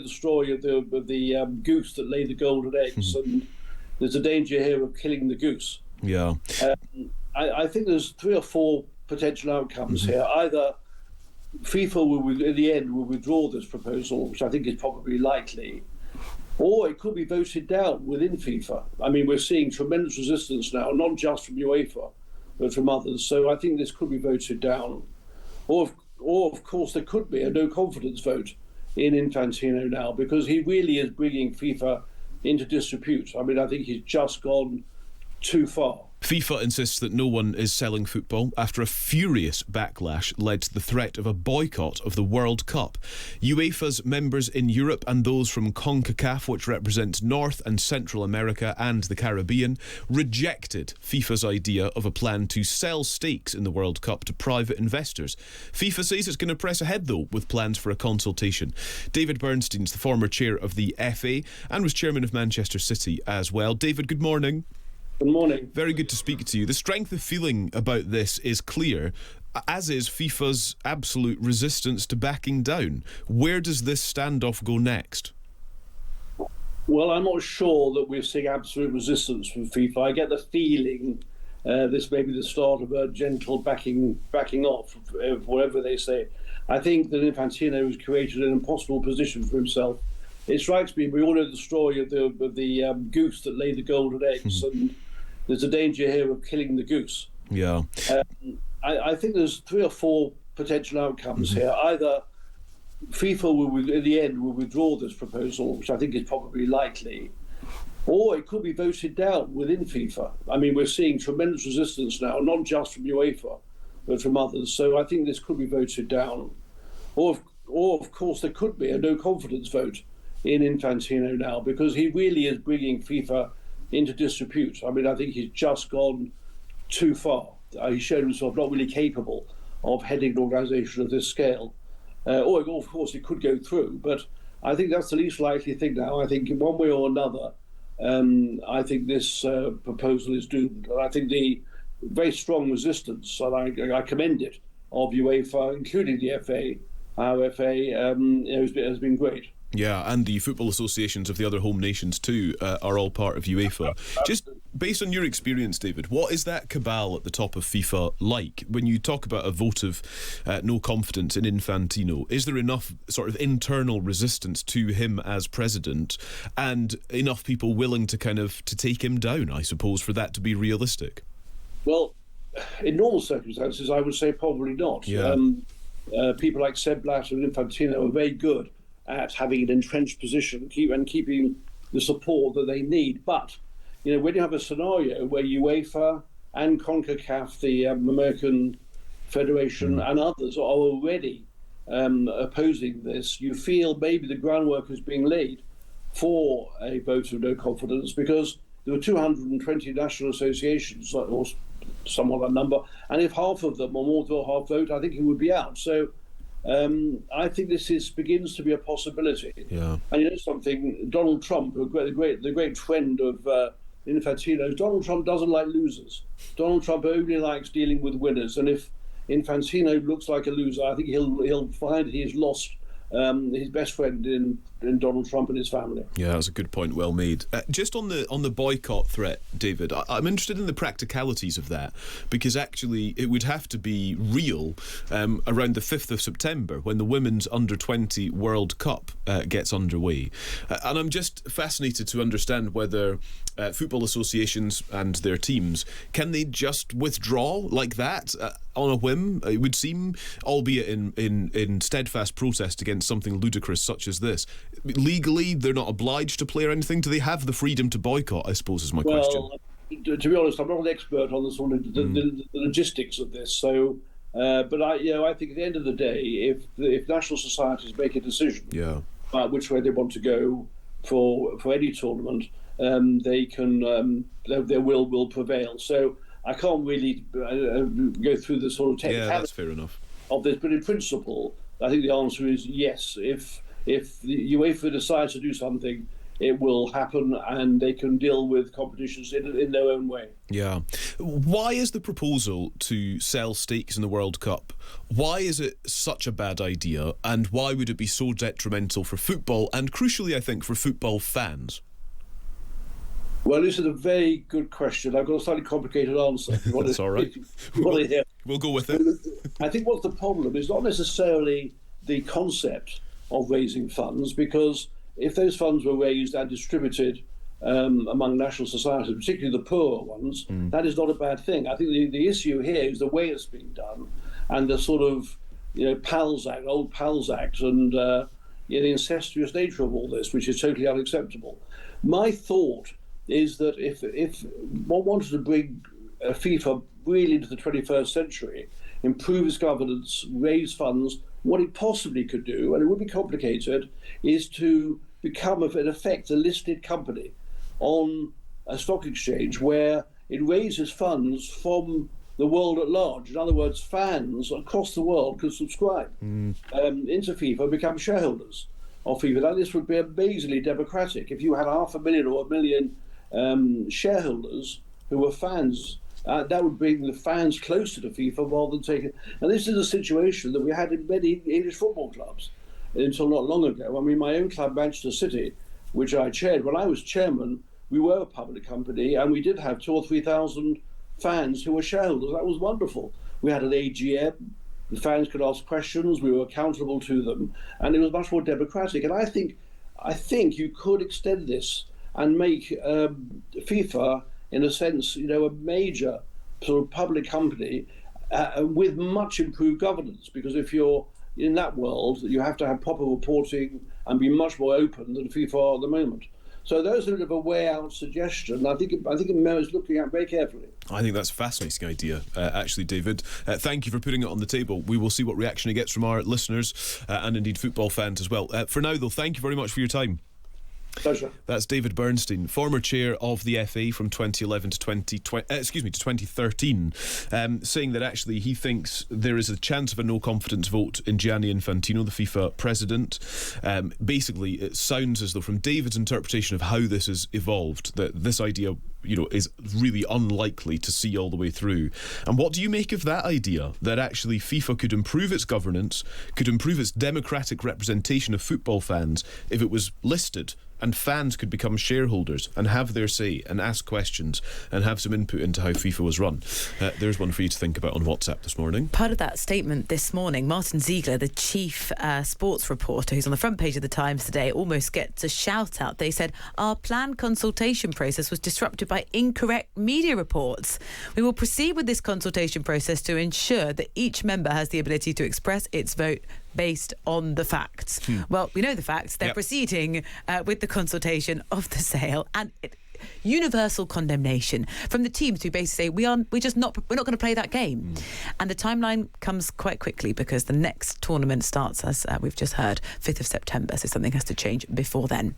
the story of the goose that laid the golden eggs, and there's a danger here of killing the goose. Yeah. I think there's 3 or 4 potential outcomes here. Either FIFA will, in the end, will withdraw this proposal, which I think is probably likely, or it could be voted down within FIFA. I mean, we're seeing tremendous resistance now, not just from UEFA, but from others. So I think this could be voted down. Or of course, there could be a no-confidence vote in Infantino now, because he really is bringing FIFA into disrepute. I mean, I think he's just gone too far. FIFA insists that no one is selling football after a furious backlash led to the threat of a boycott of the World Cup. UEFA's members in Europe and those from CONCACAF, which represents North and Central America and the Caribbean, rejected FIFA's idea of a plan to sell stakes in the World Cup to private investors. FIFA says it's going to press ahead, though, with plans for a consultation. David Bernstein's the former chair of the FA and was chairman of Manchester City as well. David, good morning. Good morning. Very good to speak to you. The strength of feeling about this is clear, as is FIFA's absolute resistance to backing down. Where does this standoff go next? Well, I'm not sure that we're seeing absolute resistance from FIFA. I get the feeling this may be the start of a gentle backing off, whatever they say. I think that Infantino has created an impossible position for himself. It strikes me, we all know the story of the goose that laid the golden eggs, and there's a danger here of killing the goose. Yeah. I think there's 3 or 4 potential outcomes here. Either FIFA will, in the end, will withdraw this proposal, which I think is probably likely, or it could be voted down within FIFA. I mean, we're seeing tremendous resistance now, not just from UEFA, but from others. So I think this could be voted down. Or of course, there could be a no-confidence vote in Infantino now, because he really is bringing FIFA into disrepute. I mean, I think he's just gone too far. He's shown himself not really capable of heading an organisation of this scale. Or, of course, it could go through, but I think that's the least likely thing now. I think in one way or another, I think this proposal is doomed. And I think the very strong resistance, and I commend it, of UEFA, including the FA, our FA, has been great. Yeah, and the football associations of the other home nations too are all part of UEFA. Just based on your experience, David, what is that cabal at the top of FIFA like? When you talk about a vote of no confidence in Infantino, is there enough sort of internal resistance to him as president and enough people willing to to take him down, I suppose, for that to be realistic? Well, in normal circumstances, I would say probably not. Yeah. People like Sepp Blatter and Infantino are very good at having an entrenched position and keeping the support that they need. But, when you have a scenario where UEFA and CONCACAF, the American Federation, and others are already opposing this, you feel maybe the groundwork is being laid for a vote of no confidence, because there were 220 national associations, or somewhat that number, and if half of them, or more than half vote, I think he would be out. So I think this begins to be a possibility. Yeah. And something, Donald Trump, the great friend of Infantino, Donald Trump doesn't like losers. Donald Trump only likes dealing with winners. And if Infantino looks like a loser, I think he'll find he's lost his best friend in Donald Trump and his family. Yeah, that's a good point. Well made. Just on the boycott threat, David, I'm interested in the practicalities of that, because actually it would have to be real around the 5th of September when the Women's Under-20 World Cup gets underway. And I'm just fascinated to understand whether football associations and their teams, can they just withdraw like that on a whim? It would seem, albeit in steadfast protest against something ludicrous such as this. Legally, they're not obliged to play or anything. Do they have the freedom to boycott, I suppose, is my question. To be honest, I'm not an expert on the sort of the logistics of this. So, but I think at the end of the day, if national societies make a decision about which way they want to go for any tournament, they can their will prevail. So I can't really go through the sort of technicality. Yeah, that's fair enough. Of this, but in principle, I think the answer is yes. If the UEFA decides to do something, it will happen, and they can deal with competitions in their own way. Yeah. Why is the proposal to sell stakes in the World Cup, why is it such a bad idea, and why would it be so detrimental for football, and crucially, I think, for football fans? Well, this is a very good question. I've got a slightly complicated answer. That's all right. We'll go with it. I think what's the problem is not necessarily the concept of raising funds, because if those funds were raised and distributed among national societies, particularly the poorer ones, that is not a bad thing. I think the issue here is the way it's being done, and the sort of PALS Act, old PALS Act, and the incestuous nature of all this, which is totally unacceptable. My thought is that if one wanted to bring FIFA really into the 21st century, improve its governance, raise funds, what it possibly could do, and it would be complicated, is to become, in effect, a listed company on a stock exchange where it raises funds from the world at large. In other words, fans across the world could subscribe into FIFA and become shareholders of FIFA. Now, this would be amazingly democratic. If you had 500,000 or 1 million shareholders who were fans, that would bring the fans closer to FIFA rather than taking. And this is a situation that we had in many English football clubs until not long ago. I mean, my own club, Manchester City, which I chaired, when I was chairman, we were a public company, and we did have 2,000 or 3,000 fans who were shareholders. That was wonderful. We had an AGM. The fans could ask questions. We were accountable to them, and it was much more democratic. And I think you could extend this and make FIFA, in a sense, a major sort of public company with much improved governance. Because if you're in that world, you have to have proper reporting and be much more open than FIFA are at the moment. So those are a bit of a way out suggestion. I think it merits looking at very carefully. I think that's a fascinating idea, actually, David. Thank you for putting it on the table. We will see what reaction it gets from our listeners and indeed football fans as well. For now, though, thank you very much for your time. Pleasure. That's David Bernstein, former chair of the FA from 2011 to 2013, saying that actually he thinks there is a chance of a no confidence vote in Gianni Infantino, the FIFA president. Basically, it sounds as though, from David's interpretation of how this has evolved, that this idea, is really unlikely to see all the way through. And what do you make of that idea, that actually FIFA could improve its governance, could improve its democratic representation of football fans if it was listed, and fans could become shareholders and have their say and ask questions and have some input into how FIFA was run? There's one for you to think about on WhatsApp this morning. Part of that statement this morning, Martin Ziegler, the chief sports reporter who's on the front page of the Times today, almost gets a shout out. They said, our planned consultation process was disrupted by incorrect media reports. We will proceed with this consultation process to ensure that each member has the ability to express its vote based on the facts. Well, we know the facts. They're proceeding with the consultation of the sale, and universal condemnation from the teams who basically say we're not going to play that game. And the timeline comes quite quickly, because the next tournament starts, as we've just heard, 5th of September, so something has to change before then.